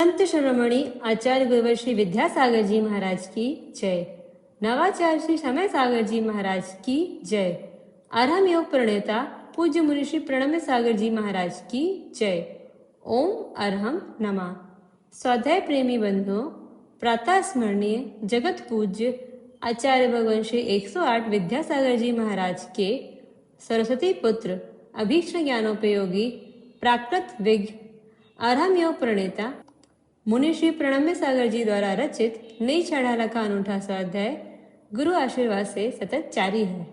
संत शिरोमणि आचार्य गुरुवर श्री विद्यासागर जी महाराज की जय। नवाचार्य श्री समय सागर जी महाराज की जय। अरहम योग प्रणेता पूज्य मुनि श्री प्रणम्य सागर जी महाराज की जय। ओम अरहम नमः। स्वाध्याय प्रेमी बंधुओं, प्रातः स्मरणीय जगत पूज्य आचार्य भगवान श्री 108 विद्यासागर जी महाराज के सरस्वती पुत्र अभीष्ट ज्ञानोपयोगी प्राकृत विज्ञ अरहम योग प्रणेता मुनि श्री प्रणम्य सागर जी द्वारा रचित नई चढ़ाला का अनूठा स्वाध्याय गुरु आशीर्वाद से सतत जारी है,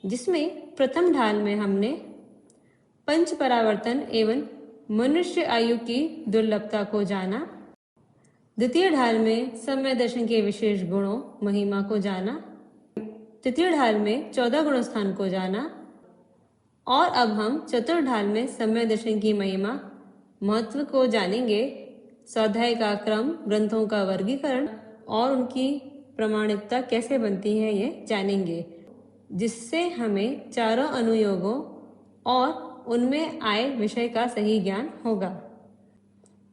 जिसमें प्रथम ढाल में हमने पंच परावर्तन एवं मनुष्य आयु की दुर्लभता को जाना, द्वितीय ढाल में सम्य दर्शन के विशेष गुणों महिमा को जाना, तृतीय ढाल में 14 गुण स्थान को जाना और अब हम चतुर्थ ढाल में सम्य दर्शन की महिमा महत्व को जानेंगे। स्वाध्याय का क्रम, ग्रंथों का वर्गीकरण और उनकी प्रमाणिकता कैसे बनती है ये जानेंगे, जिससे हमें चारों अनुयोगों और उनमें आए विषय का सही ज्ञान होगा।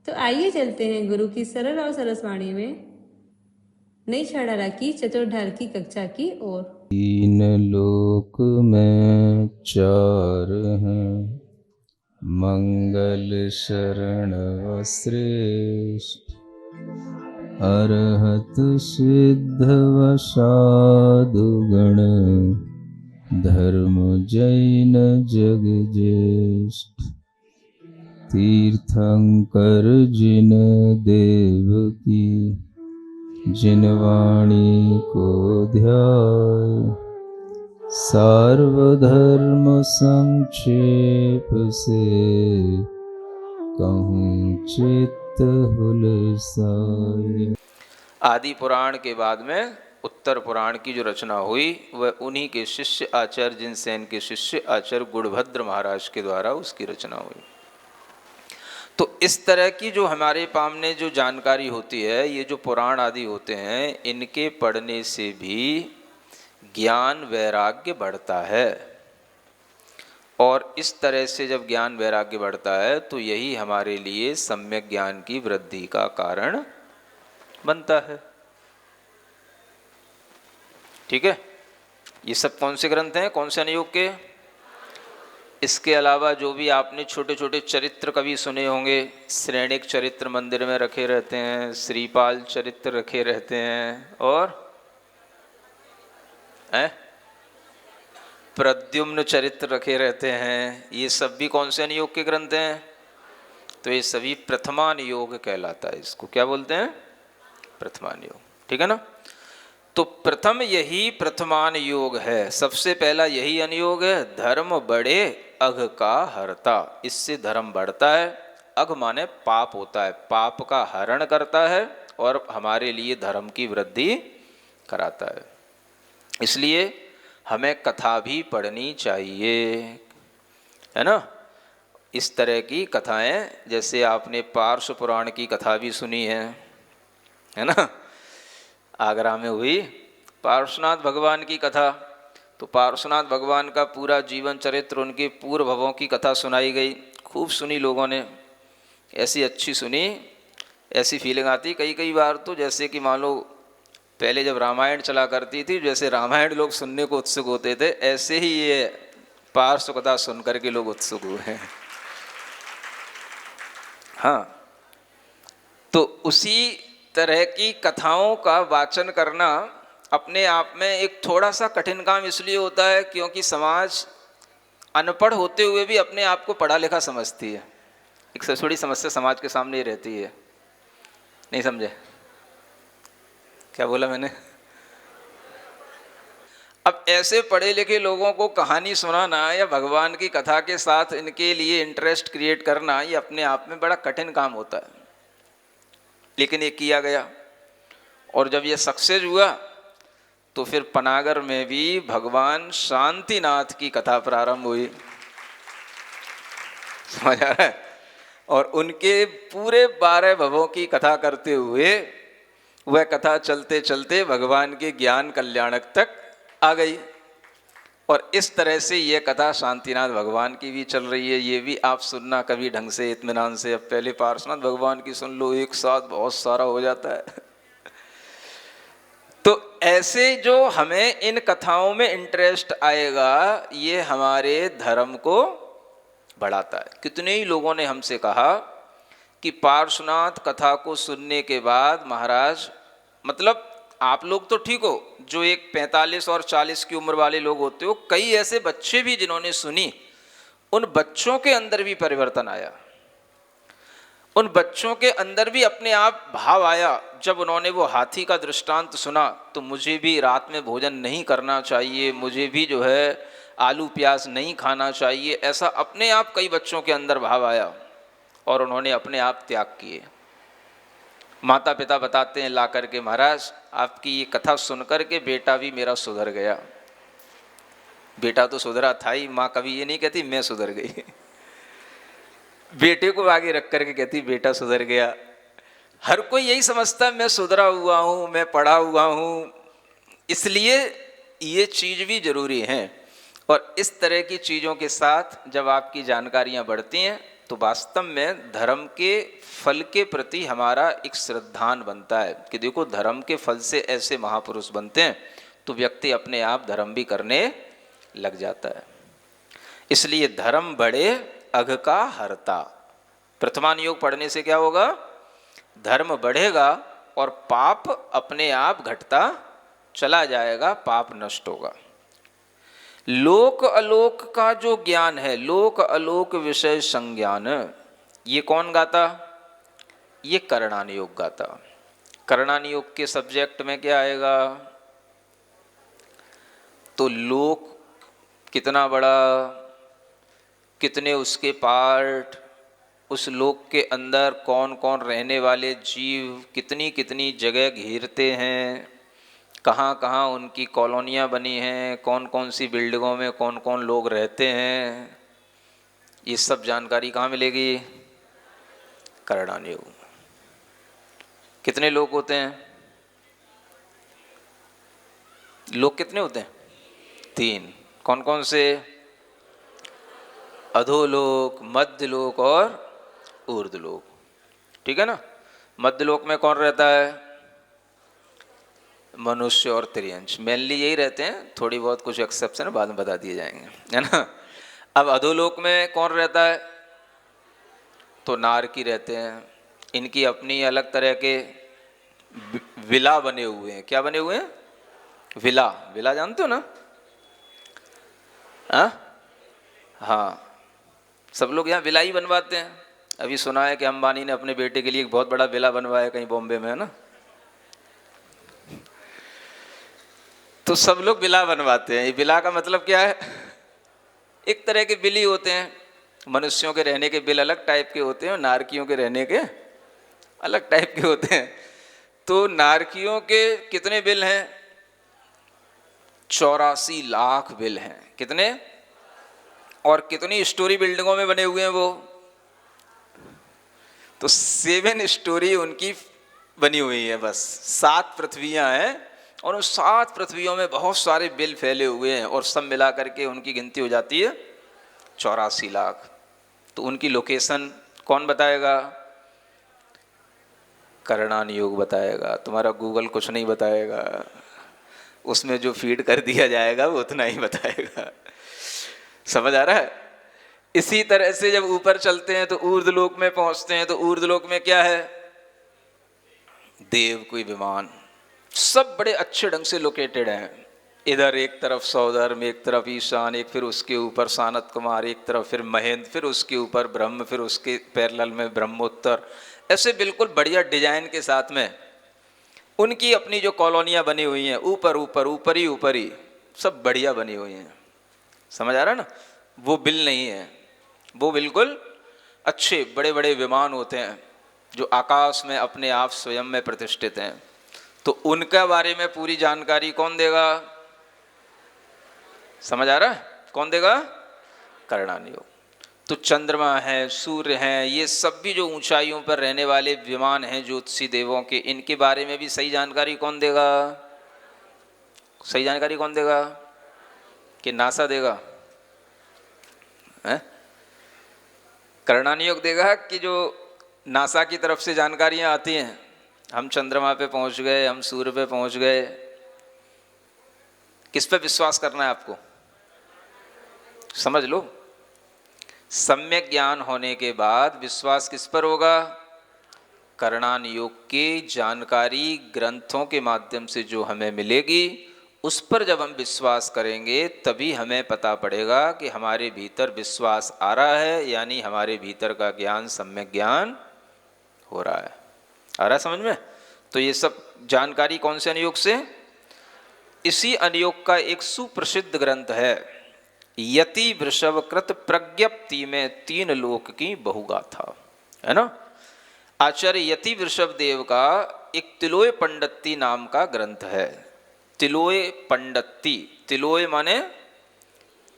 तो आइए चलते हैं गुरु की सरल और सरस वाणी में नई छड़ाला की चतुर्थ ढाल की कक्षा की ओर। तीन लोक में चार हैं, मंगल शरण श्रेष्ठ, अरहत सिद्ध वसादु गण, धर्म जैन जग ज्येष्ठ। तीर्थंकर जिन देव की, जिन वाणी को ध्याय, सार्वधर्म संक्षेप से, कहूँ चित्त हुलसाए। आदि पुराण के बाद में उत्तर पुराण की जो रचना हुई वह उन्हीं के शिष्य आचार्य जिनसेन के शिष्य आचार्य गुणभद्र महाराज के द्वारा उसकी रचना हुई। तो इस तरह की जो हमारे सामने जो जानकारी होती है, ये जो पुराण आदि होते हैं, इनके पढ़ने से भी ज्ञान वैराग्य बढ़ता है। और इस तरह से जब ज्ञान वैराग्य बढ़ता है तो यही हमारे लिए सम्यक ज्ञान की वृद्धि का कारण बनता है। ठीक है, ये सब कौन से ग्रंथ हैं, कौन से अनुयोग के? इसके अलावा जो भी आपने छोटे छोटे चरित्र कभी सुने होंगे, श्रेणिक चरित्र मंदिर में रखे रहते हैं, श्रीपाल चरित्र रखे रहते हैं, और प्रद्युम्न चरित्र रखे रहते हैं, ये सब भी कौन से अनुयोग के ग्रंथ हैं? तो ये सभी प्रथमानुयोग कहलाता है। इसको क्या बोलते हैं? प्रथमानुयोग। ठीक है ना? तो प्रथम यही प्रथमानुयोग है, सबसे पहला यही अनुयोग है। धर्म बढ़े अघ का हरता, इससे धर्म बढ़ता है। अघ माने पाप होता है, पाप का हरण करता है और हमारे लिए धर्म की वृद्धि कराता है। इसलिए हमें कथा भी पढ़नी चाहिए, है ना? इस तरह की कथाएं, जैसे आपने पार्श्व पुराण की कथा भी सुनी है ना? आगरा में हुई पार्श्वनाथ भगवान की कथा। तो पार्श्वनाथ भगवान का पूरा जीवन चरित्र, उनके पूर्व भवों की कथा सुनाई गई, खूब सुनी लोगों ने, ऐसी अच्छी सुनी, ऐसी फीलिंग आती कई कई बार तो जैसे कि मान लो पहले जब रामायण चला करती थी, जैसे रामायण लोग सुनने को उत्सुक होते थे, ऐसे ही ये पार्श्व कथा सुन करके लोग उत्सुक हुए हैं। हाँ, तो उसी तरह की कथाओं का वाचन करना अपने आप में एक थोड़ा सा कठिन काम इसलिए होता है क्योंकि समाज अनपढ़ होते हुए भी अपने आप को पढ़ा लिखा समझती है। एक सबसे बड़ी समस्या समाज के सामने ही रहती है। नहीं समझे क्या बोला मैंने? अब ऐसे पढ़े लिखे लोगों को कहानी सुनाना या भगवान की कथा के साथ इनके लिए इंटरेस्ट क्रिएट करना, ये अपने आप में बड़ा कठिन काम होता है, लेकिन ये किया गया। और जब ये सक्सेस हुआ तो फिर पनागर में भी भगवान शांतिनाथ की कथा प्रारंभ हुई। समझ आ रहा है? और उनके पूरे 12 भवों की कथा करते हुए वह कथा चलते चलते भगवान के ज्ञान कल्याणक तक आ गई। और इस तरह से ये कथा शांतिनाथ भगवान की भी चल रही है, ये भी आप सुनना कभी ढंग से इत्मीनान से। अब पहले पार्श्वनाथ भगवान की सुन लो, एक साथ बहुत सारा हो जाता है। तो ऐसे जो हमें इन कथाओं में इंटरेस्ट आएगा, ये हमारे धर्म को बढ़ाता है। कितने ही लोगों ने हमसे कहा कि पार्श्वनाथ कथा को सुनने के बाद महाराज, मतलब आप लोग तो ठीक हो, जो एक 45 और 40 की उम्र वाले लोग होते हो, कई ऐसे बच्चे भी जिन्होंने सुनी, उन बच्चों के अंदर भी परिवर्तन आया, उन बच्चों के अंदर भी अपने आप भाव आया। जब उन्होंने वो हाथी का दृष्टांत सुना तो मुझे भी रात में भोजन नहीं करना चाहिए, मुझे भी जो है आलू प्याज नहीं खाना चाहिए, ऐसा अपने आप कई बच्चों के अंदर भाव आया और उन्होंने अपने आप त्याग किए। माता पिता बताते हैं ला करके, महाराज आपकी ये कथा सुन करके बेटा भी मेरा सुधर गया। बेटा तो सुधरा था ही, माँ कभी ये नहीं कहती मैं सुधर गई। बेटे को आगे रख करके कहती बेटा सुधर गया। हर कोई यही समझता है मैं सुधरा हुआ हूँ, मैं पढ़ा हुआ हूँ, इसलिए ये चीज़ भी जरूरी है। और इस तरह की चीज़ों के साथ जब आपकी जानकारियाँ बढ़ती हैं तो वास्तव में धर्म के फल के प्रति हमारा एक श्रद्धान बनता है कि देखो धर्म के फल से ऐसे महापुरुष बनते हैं, तो व्यक्ति अपने आप धर्म भी करने लग जाता है। इसलिए धर्म बढ़े अघ का हरता। प्रथमान योग पढ़ने से क्या होगा? धर्म बढ़ेगा और पाप अपने आप घटता चला जाएगा, पाप नष्ट होगा। लोक अलोक का जो ज्ञान है, लोक अलोक विषय संज्ञान, ये कौन गाता? ये करणान योग गाता। करणान योग के सब्जेक्ट में क्या आएगा? तो लोक कितना बड़ा, कितने उसके पार्ट, उस लोक के अंदर कौन कौन रहने वाले जीव कितनी कितनी जगह घेरते हैं, कहाँ कहाँ उनकी कॉलोनियाँ बनी हैं, कौन कौन सी बिल्डिंगों में कौन कौन लोग रहते हैं, ये सब जानकारी कहाँ मिलेगी? करणान योग। कितने लोग होते हैं? लोग कितने होते हैं? 3। कौन कौन से? अधोलोक, मध्यलोक और ऊर्ध्वलोक। ठीक है ना? मध्यलोक में कौन रहता है? मनुष्य और त्रियंश, मेनली यही रहते हैं, थोड़ी बहुत कुछ एक्सेप्शन बाद में बता दिए जाएंगे, है ना। अब अधोलोक में कौन रहता है? तो नारकी रहते हैं। इनकी अपनी अलग तरह के विला बने हुए हैं। क्या बने हुए हैं? विला। विला जानते हो ना? हाँ, सब लोग यहाँ विला ही बनवाते हैं। अभी सुना है कि अंबानी ने अपने बेटे के लिए एक बहुत बड़ा विला बनवाया कहीं बॉम्बे में, है ना। तो सब लोग विला बनवाते हैं। ये विला का मतलब क्या है? एक तरह के बिल ही होते हैं। मनुष्यों के रहने के बिल अलग टाइप के होते हैं और नारकियों के रहने के अलग टाइप के होते हैं। तो नारकियों के कितने बिल हैं? 84 लाख बिल हैं। कितने? और कितनी स्टोरी बिल्डिंगों में बने हुए हैं वो? तो 7 स्टोरी उनकी बनी हुई है। बस 7 पृथ्वियां हैं और उन 7 पृथ्वियों में बहुत सारे बिल फैले हुए हैं और सब मिला करके उनकी गिनती हो जाती है 84 लाख। तो उनकी लोकेशन कौन बताएगा? करणान योग बताएगा। तुम्हारा गूगल कुछ नहीं बताएगा, उसमें जो फीड कर दिया जाएगा वो उतना ही बताएगा। समझ आ रहा है? इसी तरह से जब ऊपर चलते हैं तो ऊर्ध्वलोक में पहुंचते हैं। तो ऊर्ध्वलोक में क्या है? देव कोई विमान, सब बड़े अच्छे ढंग से लोकेटेड हैं। इधर एक तरफ सौधर्म, एक तरफ ईशान, एक फिर उसके ऊपर सानत कुमार, एक तरफ फिर महेंद्र, फिर उसके ऊपर ब्रह्म, फिर उसके पैरेलल में ब्रह्मोत्तर। ऐसे बिल्कुल बढ़िया डिजाइन के साथ में उनकी अपनी जो कॉलोनियाँ बनी हुई हैं, ऊपर ऊपर ऊपर ही सब बढ़िया बनी हुई हैं। समझ आ रहा है ना? वो बिल नहीं है, वो बिल्कुल अच्छे बड़े बड़े विमान होते हैं जो आकाश में अपने आप स्वयं में प्रतिष्ठित हैं। तो उनके बारे में पूरी जानकारी कौन देगा? समझ आ रहा है? कौन देगा? करणान योग। तो चंद्रमा है, सूर्य हैं, ये सब भी जो ऊंचाइयों पर रहने वाले विमान हैं ज्योतिषी देवों के, इनके बारे में भी सही जानकारी कौन देगा? सही जानकारी कौन देगा? कि नासा देगा? करणानि योग देगा कि जो नासा की तरफ से जानकारियां आती हैं, हम चंद्रमा पे पहुंच गए, हम सूर्य पे पहुंच गए, किस पे विश्वास करना है आपको? समझ लो, सम्यक ज्ञान होने के बाद विश्वास किस पर होगा? करणान योग की जानकारी ग्रंथों के माध्यम से जो हमें मिलेगी उस पर जब हम विश्वास करेंगे तभी हमें पता पड़ेगा कि हमारे भीतर विश्वास आ रहा है, यानी हमारे भीतर का ज्ञान सम्यक ज्ञान हो रहा है। आ रहा है समझ में? तो ये सब जानकारी कौन से अनुयोग से? इसी अनुयोग का एक सुप्रसिद्ध ग्रंथ है यति वृषभकृत प्रज्ञप्ति में 3 लोक की बहुगाथा, है ना। आचार्य यति वृषभ देव का एक तिलोय पंडिती नाम का ग्रंथ है। तिलोय पंडिती, तिलोय माने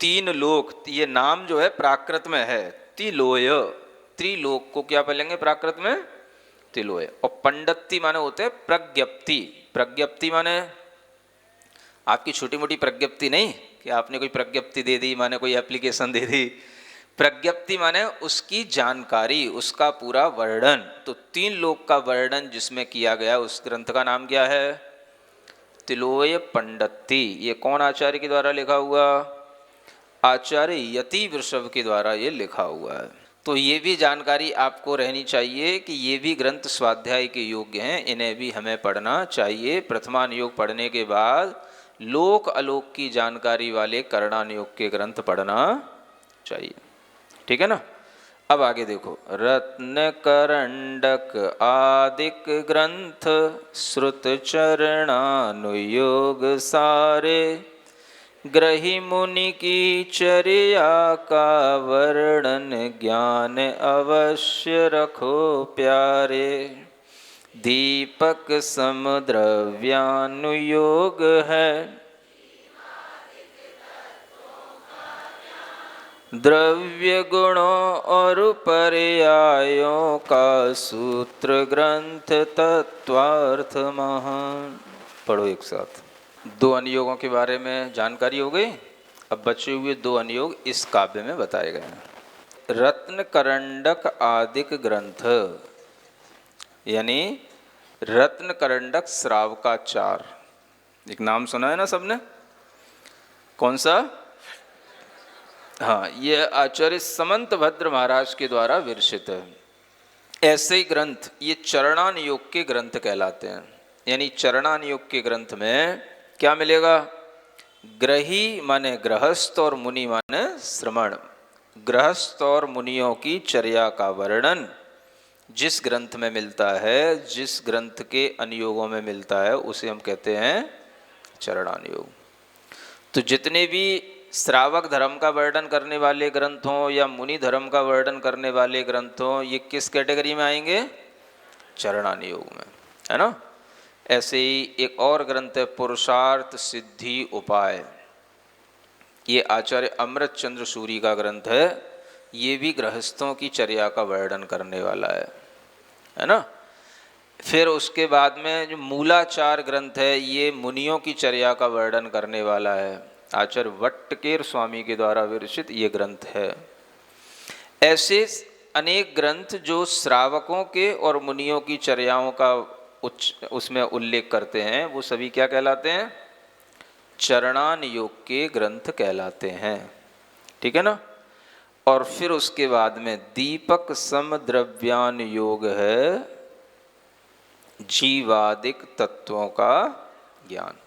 3 लोक, ये नाम जो है प्राकृत में है तिलोय, त्रिलोक को क्या बोलेंगे प्राकृत में? तिलोय। और पंडिती माने होते हैं प्रज्ञप्ति। प्रज्ञप्ति माने आपकी छोटी मोटी प्रज्ञप्ति नहीं कि आपने कोई प्रज्ञप्ति दे दी माने कोई एप्लीकेशन दे दी। प्रज्ञप्ति माने उसकी जानकारी, उसका पूरा वर्णन। तो 3 लोक का वर्णन जिसमें किया गया उस ग्रंथ का नाम क्या है? तिलोय पंडिती। ये कौन आचार्य के द्वारा लिखा हुआ? आचार्य यति वृषभ के द्वारा ये लिखा हुआ है। तो ये भी जानकारी आपको रहनी चाहिए कि ये भी ग्रंथ स्वाध्याय के योग्य हैं, इन्हें भी हमें पढ़ना चाहिए। प्रथमान योग पढ़ने के बाद लोक अलोक की जानकारी वाले करणान योग के ग्रंथ पढ़ना चाहिए, ठीक है ना। अब आगे देखो, रत्न करंडक आदिक ग्रंथ श्रुत चरणानुयोग सारे, ग्रही मुनि की चर्या का वर्णन ज्ञान अवश्य रखो प्यारे, दीपक सम द्रव्यानुयोग है, द्रव्य गुणों और पर्यायों का सूत्र ग्रंथ तत्वार्थ महान। पढ़ो एक साथ। 2 अनुयोगों के बारे में जानकारी हो गई। अब बचे हुए 2 अनुयोग इस काव्य में बताए गए हैं। रत्न करंडक आदिक ग्रंथ, यानी रत्न करंडक श्रावकाचार, एक नाम सुना है ना सबने? कौन सा? हाँ, ये आचार्य समंत भद्र महाराज के द्वारा विरचित है। ऐसे ही ग्रंथ ये चरणान योग के ग्रंथ कहलाते हैं। यानी चरणान योग के ग्रंथ में क्या मिलेगा? ग्रही माने गृहस्थ और मुनि माने श्रमण। गृहस्थ और मुनियों की चर्या का वर्णन जिस ग्रंथ में मिलता है, जिस ग्रंथ के अनुयोगों में मिलता है, उसे हम कहते हैं चरणान योग। तो जितने भी श्रावक धर्म का वर्णन करने वाले ग्रंथ हों या मुनि धर्म का वर्णन करने वाले ग्रंथ हों, ये किस कैटेगरी में आएंगे? चरणान योग में, है ना। ऐसे ही एक और ग्रंथ है पुरुषार्थ सिद्धि उपाय, ये आचार्य अमृत चंद्र सूरी का ग्रंथ है। ये भी गृहस्थों की चर्या का वर्णन करने वाला है ना। फिर उसके बाद में जो मूलाचार ग्रंथ है, ये मुनियों की चर्या का वर्णन करने वाला है। आचार्य वट्टकेर स्वामी के द्वारा विरचित ये ग्रंथ है। ऐसे अनेक ग्रंथ जो श्रावकों के और मुनियों की चर्याओं का उसमें उल्लेख करते हैं, वो सभी क्या कहलाते हैं? चरणान योग के ग्रंथ कहलाते हैं, ठीक है ना। और फिर उसके बाद में दीपक सम द्रव्यान योग है, जीवादिक तत्वों का ज्ञान।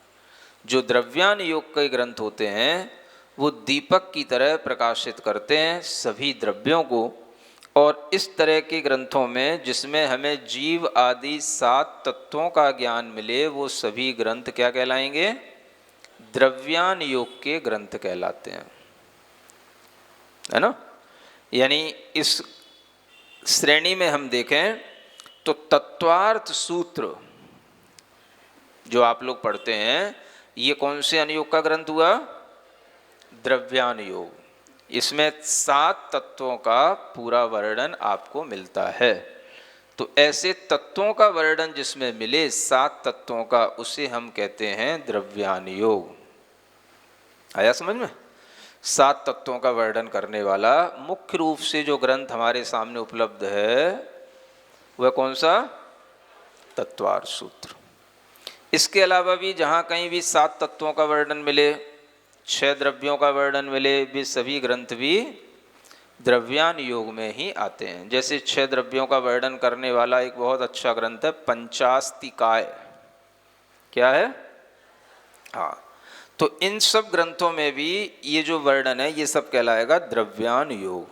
जो द्रव्यान योग के ग्रंथ होते हैं वो दीपक की तरह प्रकाशित करते हैं सभी द्रव्यों को। और इस तरह के ग्रंथों में जिसमें हमें जीव आदि 7 तत्वों का ज्ञान मिले, वो सभी ग्रंथ क्या कहलाएंगे? द्रव्यान योग के ग्रंथ कहलाते हैं, है ना। यानी इस श्रेणी में हम देखें तो तत्वार्थ सूत्र जो आप लोग पढ़ते हैं, ये कौन से अनुयोग का ग्रंथ हुआ? द्रव्यान योग। इसमें 7 तत्वों का पूरा वर्णन आपको मिलता है। तो ऐसे तत्वों का वर्णन जिसमें मिले 7 तत्वों का, उसे हम कहते हैं द्रव्यान योग। आया समझ में? सात तत्वों का वर्णन करने वाला मुख्य रूप से जो ग्रंथ हमारे सामने उपलब्ध है वह कौन सा? तत्वार्थ सूत्र। इसके अलावा भी जहाँ कहीं भी सात तत्वों का वर्णन मिले, 6 द्रव्यों का वर्णन मिले, वे सभी ग्रंथ भी द्रव्यान योग में ही आते हैं। जैसे 6 द्रव्यों का वर्णन करने वाला एक बहुत अच्छा ग्रंथ है पंचास्तिकाय। क्या है? हाँ, तो इन सब ग्रंथों में भी ये जो वर्णन है ये सब कहलाएगा द्रव्यान योग।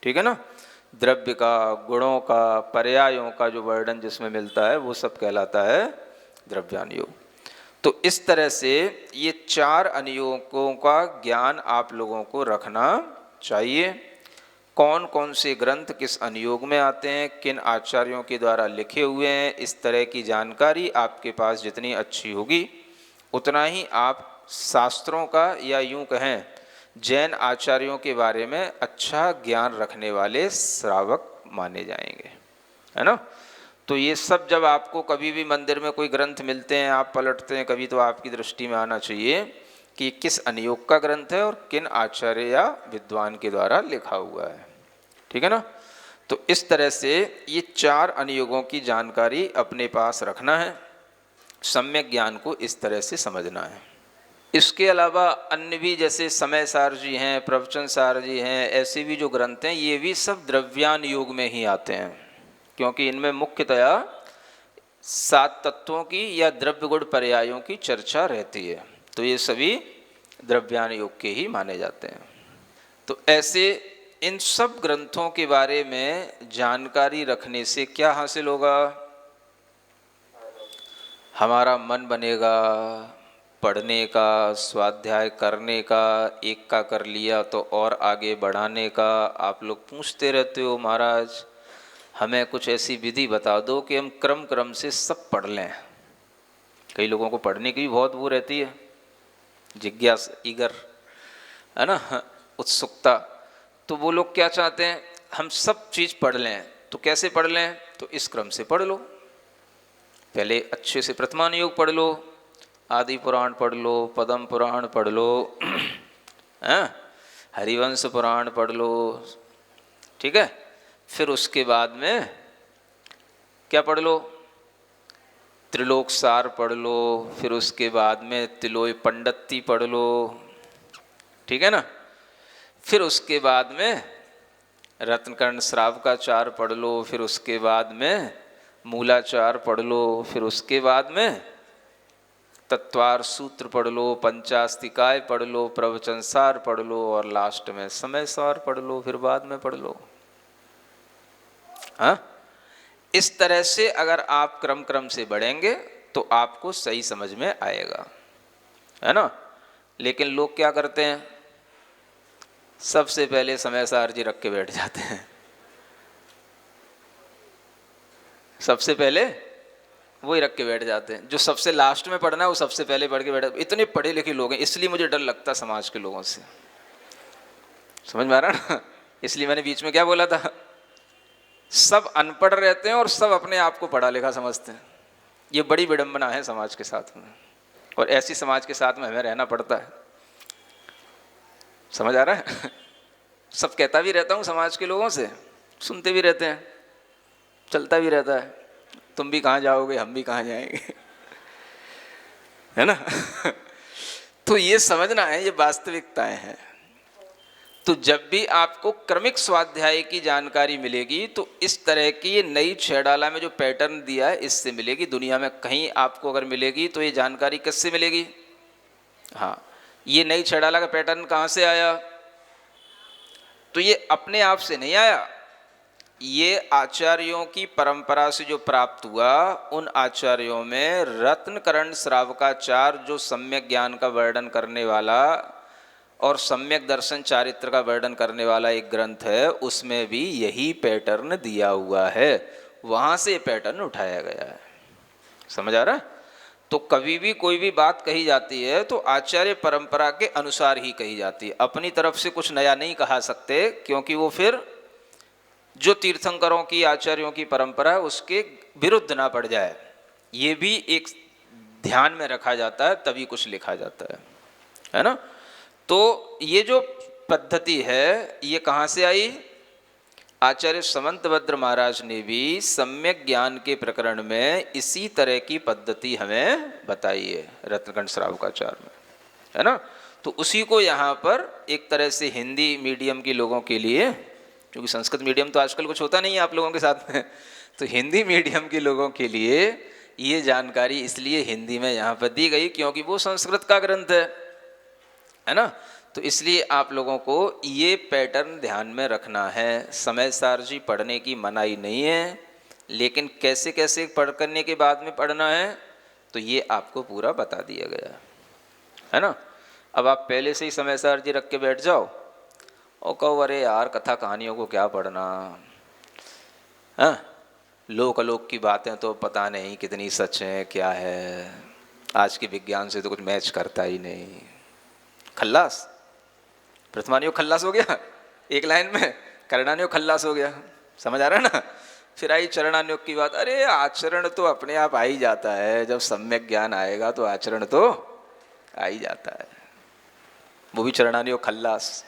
ठीक है ना? द्रव्य का, गुणों का, पर्यायों का जो वर्णन जिसमें मिलता है वो सब कहलाता है द्रव्यान योग। तो इस तरह से ये 4 अनुयोगों का ज्ञान आप लोगों को रखना चाहिए। कौन कौन से ग्रंथ किस अनुयोग में आते हैं, किन आचार्यों के द्वारा लिखे हुए हैं, इस तरह की जानकारी आपके पास जितनी अच्छी होगी उतना ही आप शास्त्रों का या यूं कहें जैन आचार्यों के बारे में अच्छा ज्ञान रखने वाले श्रावक माने जाएंगे, है ना? तो ये सब जब आपको कभी भी मंदिर में कोई ग्रंथ मिलते हैं, आप पलटते हैं कभी, तो आपकी दृष्टि में आना चाहिए कि किस अनुयोग का ग्रंथ है और किन आचार्य या विद्वान के द्वारा लिखा हुआ है। ठीक है ना? तो इस तरह से ये 4 अनुयोगों की जानकारी अपने पास रखना है, सम्यक ज्ञान को इस तरह से समझना है। इसके अलावा अन्य भी जैसे समय सार जी हैं, प्रवचन सार जी हैं, ऐसे भी जो ग्रंथ हैं ये भी सब द्रव्यान योग में ही आते हैं, क्योंकि इनमें मुख्यतया 7 तत्वों की या द्रव्य गुण पर्यायों की चर्चा रहती है। तो ये सभी द्रव्यान योग के ही माने जाते हैं। तो ऐसे इन सब ग्रंथों के बारे में जानकारी रखने से क्या हासिल होगा? हमारा मन बनेगा पढ़ने का, स्वाध्याय करने का, एक का कर लिया तो और आगे बढ़ाने का। आप लोग पूछते रहते हो महाराज हमें कुछ ऐसी विधि बता दो कि हम क्रम क्रम से सब पढ़ लें। कई लोगों को पढ़ने की भी बहुत वो रहती है, जिज्ञासा, ईगर, है ना, उत्सुकता। तो वो लोग क्या चाहते हैं, हम सब चीज़ पढ़ लें। तो कैसे पढ़ लें? तो इस क्रम से पढ़ लो। पहले अच्छे से प्रथमान योग पढ़ लो, आदि पुराण पढ़ लो, पद्म पुराण पढ़ लो, हरिवंश पुराण पढ़ लो। ठीक है? फिर उसके बाद में क्या पढ़ लो? त्रिलोक सार पढ़ लो। फिर उसके बाद में तिलोय पंडिती पढ़ लो। ठीक है ना? फिर उसके बाद में रत्नकर्ण श्रावकाचार पढ़ लो। फिर उसके बाद में मूलाचार पढ़ लो। फिर उसके बाद में तत्वार्थ सूत्र पढ़ लो, पंचास्तिकाय पढ़ लो, प्रवचन सार पढ़ लो और लास्ट में समय सार पढ़ लो। फिर बाद में पढ़ लो। हाँ, इस तरह से अगर आप क्रम क्रम से बढ़ेंगे तो आपको सही समझ में आएगा, है ना? लेकिन लोग क्या करते हैं, सबसे पहले समय सार जी रख के बैठ जाते हैं। सबसे पहले वही रख के बैठ जाते हैं। जो सबसे लास्ट में पढ़ना है वो सबसे पहले पढ़ के बैठे। इतने पढ़े लिखे लोग हैं, इसलिए मुझे डर लगता समाज के लोगों से। समझ में आ रहा ना? इसलिए मैंने बीच में क्या बोला था, सब अनपढ़ रहते हैं और सब अपने आप को पढ़ा लिखा समझते हैं। ये बड़ी विडंबना है समाज के साथ में, और ऐसी समाज के साथ में हमें रहना पड़ता है। समझ आ रहा है? सब कहता भी रहता हूँ समाज के लोगों से, सुनते भी रहते हैं, चलता भी रहता है, तुम भी कहाँ जाओगे, हम भी कहाँ जाएंगे, है ना? तो ये समझना है, ये वास्तविकताएं हैं। तो जब भी आपको क्रमिक स्वाध्याय की जानकारी मिलेगी तो इस तरह की ये नई छेड़ाला में जो पैटर्न दिया है इससे मिलेगी। दुनिया में कहीं आपको अगर मिलेगी तो ये जानकारी किससे मिलेगी? हाँ, ये नई छेड़ाला का पैटर्न कहाँ से आया? तो ये अपने आप से नहीं आया, ये आचार्यों की परंपरा से जो प्राप्त हुआ। उन आचार्यों में रत्नकर्ण श्रावकाचार जो सम्यक ज्ञान का वर्णन करने वाला और सम्यक दर्शन चारित्र का वर्णन करने वाला एक ग्रंथ है, उसमें भी यही पैटर्न दिया हुआ है। वहाँ से पैटर्न उठाया गया है। समझ आ रहा है? तो कभी भी कोई भी बात कही जाती है तो आचार्य परंपरा के अनुसार ही कही जाती है। अपनी तरफ से कुछ नया नहीं कहा सकते, क्योंकि वो फिर जो तीर्थंकरों की, आचार्यों की परंपरा है उसके विरुद्ध ना पड़ जाए। ये भी एक ध्यान में रखा जाता है, तभी कुछ लिखा जाता है ना? तो ये जो पद्धति है ये कहाँ से आई? आचार्य समंतभद्र महाराज ने भी सम्यक ज्ञान के प्रकरण में इसी तरह की पद्धति हमें बताई है रत्नकंठ श्रावकाचार्य में, है ना। तो उसी को यहाँ पर एक तरह से हिंदी मीडियम के लोगों के लिए, क्योंकि संस्कृत मीडियम तो आजकल कुछ होता नहीं है आप लोगों के साथ में, तो हिंदी मीडियम के लोगों के लिए ये जानकारी इसलिए हिंदी में यहाँ पर दी गई क्योंकि वो संस्कृत का ग्रंथ है ना। तो इसलिए आप लोगों को ये पैटर्न ध्यान में रखना है। समय सार जी पढ़ने की मनाही नहीं है, लेकिन कैसे कैसे पढ़ करने के बाद में पढ़ना है तो ये आपको पूरा बता दिया गया है ना। अब आप पहले से ही समय सार जी रख के बैठ जाओ और कहो अरे यार कथा कहानियों को क्या पढ़ना, हाँ लोक अलोक की बातें तो पता नहीं कितनी सच हैं क्या है, आज के विज्ञान से तो कुछ मैच करता ही नहीं। खल्लास, प्रथमानियोग खल्लास हो गया एक लाइन में, करणानियोग खल्लास हो गया, समझ आ रहा है ना। फिर आई चरणानियोग की बात, अरे आचरण तो अपने आप आ ही जाता है, जब सम्यक ज्ञान आएगा तो आचरण तो आ ही जाता है, वो भी चरणानियोग खल्लास,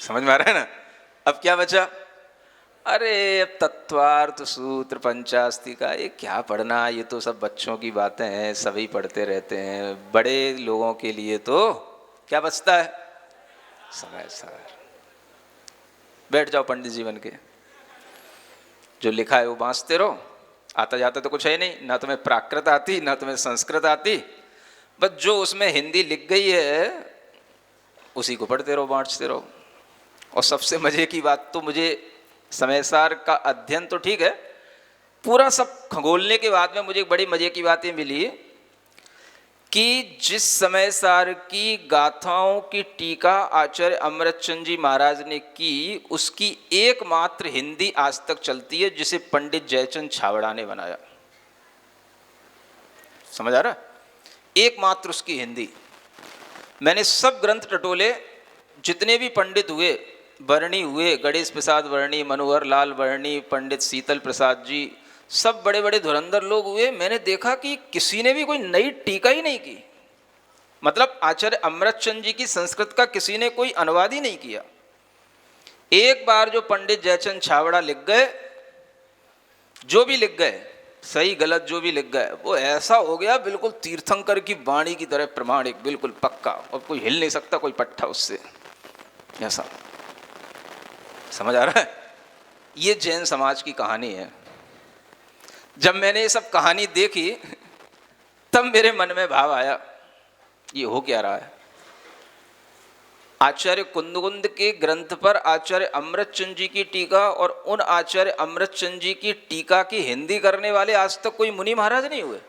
समझ में आ रहा है ना। अब क्या बचा? अरे अब तत्वार्थ सूत्र पंचास्तिका ये क्या पढ़ना, ये तो सब बच्चों की बातें हैं, सभी पढ़ते रहते हैं। बड़े लोगों के लिए तो क्या बचता है? समय सार। बैठ जाओ पंडित जीवन के, जो लिखा है वो बांचते रहो। आता जाता तो कुछ है नहीं, ना तुम्हें प्राकृत आती ना तुम्हें संस्कृत आती, बस जो उसमें हिंदी लिख गई है उसी को पढ़ते रहो, बांटते रहो। और सबसे मजे की बात तो मुझे समय सार का अध्ययन तो ठीक है, पूरा सब खंगोलने के बाद में मुझे एक बड़ी मजे की बात ये मिली कि जिस समय सार की गाथाओं की टीका आचार्य अमृतचंद जी महाराज ने की, उसकी एकमात्र हिंदी आज तक चलती है जिसे पंडित जयचंद छावड़ा ने बनाया। समझ आ रहा? एकमात्र उसकी हिंदी। मैंने सब ग्रंथ टटोले, जितने भी पंडित हुए, वर्णी हुए, गणेश प्रसाद वर्णी, मनोहर लाल वर्णी, पंडित शीतल प्रसाद जी, सब बड़े बड़े धुरंधर लोग हुए, मैंने देखा कि किसी ने भी कोई नई टीका ही नहीं की। मतलब आचार्य अमृतचंद जी की संस्कृत का किसी ने कोई अनुवाद ही नहीं किया। एक बार जो पंडित जयचंद छावड़ा लिख गए, जो भी लिख गए, सही गलत जो भी लिख गए, वो ऐसा हो गया बिल्कुल तीर्थंकर की वाणी की तरह प्रमाणिक, बिल्कुल पक्का, और कोई हिल नहीं सकता कोई पट्टा उससे, ऐसा। समझ आ रहा है? ये जैन समाज की कहानी है। जब मैंने ये सब कहानी देखी तब मेरे मन में भाव आया, ये हो क्या रहा है। आचार्य कुंदकुंद के ग्रंथ पर आचार्य अमृतचंद जी की टीका, और उन आचार्य अमृतचंद जी की टीका की हिंदी करने वाले आज तक कोई मुनि महाराज नहीं हुए,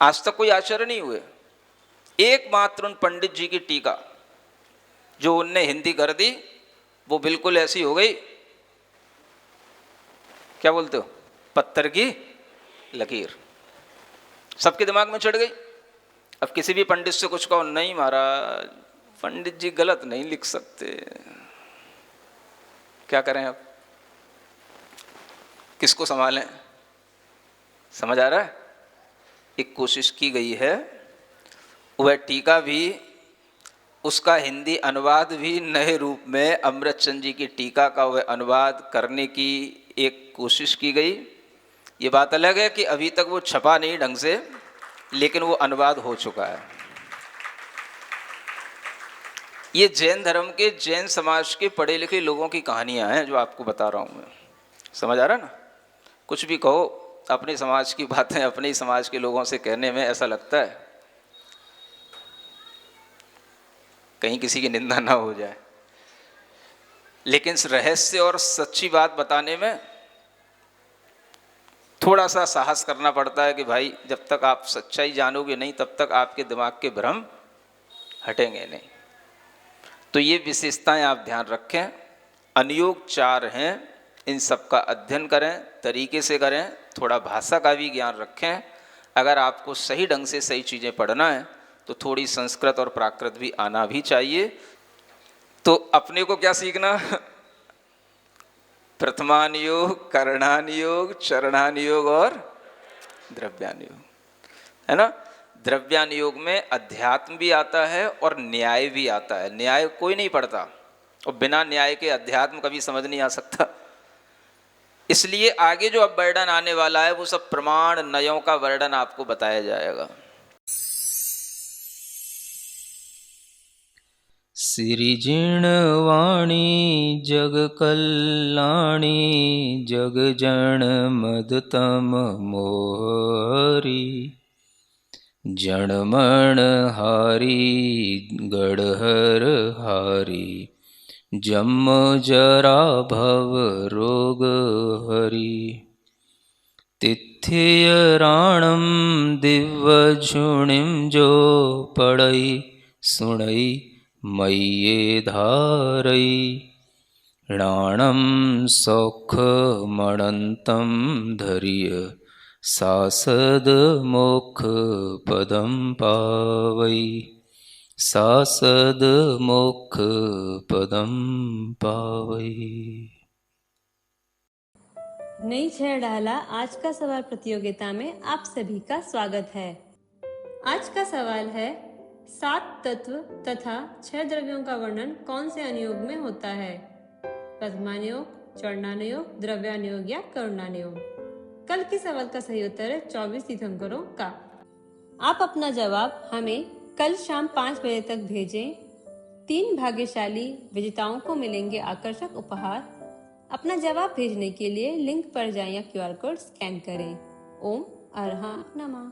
आज तक कोई आचार्य नहीं हुए। एकमात्र उन पंडित जी की टीका जो उनने हिंदी कर दी, वो बिल्कुल ऐसी हो गई, क्या बोलते हो, पत्थर की लकीर, सबके दिमाग में चढ़ गई। अब किसी भी पंडित से कुछ कहो, नहीं महाराज पंडित जी गलत नहीं लिख सकते, क्या करें अब, किसको संभालें। समझ आ रहा है? एक कोशिश की गई है, वह टीका भी, उसका हिंदी अनुवाद भी नए रूप में अमृतचंद जी की टीका का वह अनुवाद करने की एक कोशिश की गई। ये बात अलग है कि अभी तक वो छपा नहीं ढंग से, लेकिन वो अनुवाद हो चुका है। ये जैन धर्म के, जैन समाज के पढ़े लिखे लोगों की कहानियां हैं जो आपको बता रहा हूँ मैं। समझ आ रहा है ना? कुछ भी कहो, अपने समाज की बातें अपने ही समाज के लोगों से कहने में ऐसा लगता है कहीं किसी की निंदा ना हो जाए, लेकिन रहस्य और सच्ची बात बताने में थोड़ा सा साहस करना पड़ता है कि भाई जब तक आप सच्चाई जानोगे नहीं तब तक आपके दिमाग के भ्रम हटेंगे नहीं। तो ये विशेषताएं आप ध्यान रखें। अनुयोग 4 हैं, इन सब का अध्ययन करें, तरीके से करें, थोड़ा भाषा का भी ज्ञान रखें। अगर आपको सही ढंग से सही चीज़ें पढ़ना है तो थोड़ी संस्कृत और प्राकृत भी आना भी चाहिए। तो अपने को क्या सीखना? प्रथमानुयोग, करणानुयोग, चरणानुयोग और द्रव्यानुयोग, है ना। द्रव्यान योग में अध्यात्म भी आता है और न्याय भी आता है। न्याय कोई नहीं पढ़ता और बिना न्याय के अध्यात्म कभी समझ नहीं आ सकता। इसलिए आगे जो अब वर्णन आने वाला है वो सब प्रमाण नयों का वर्णन आपको बताया जाएगा। सिरिजिणवाणी जग कल्याणी जग जन मदतम मोहरी जणमण हारी गढ़हर हारी जम जरा भव रोग हरि तिथिय राणम दिव्य झुणिम जो पड़ई सुणई मय्ये धारई राणम सौख मणंतम धरिय सासद मोक्ष पदम पावई सासद मोक्ष पदम पावई। नई छह डाला आज का सवाल प्रतियोगिता में आप सभी का स्वागत है। आज का सवाल है 7 तत्व तथा 6 द्रव्यों का वर्णन कौन से अनुयोग में होता है? प्रथमानुयोग, चौड़ानुयोग, द्रव्यानुयोग या करुणानुयोग। कल के सवाल का सही उत्तर है 24 तीर्थंकरों का। आप अपना जवाब हमें कल शाम 5 बजे तक भेजें। 3 भाग्यशाली विजेताओं को मिलेंगे आकर्षक उपहार। अपना जवाब भेजने के लिए लिंक पर जाएं या QR कोड स्कैन करें। ओम अरहं नमः।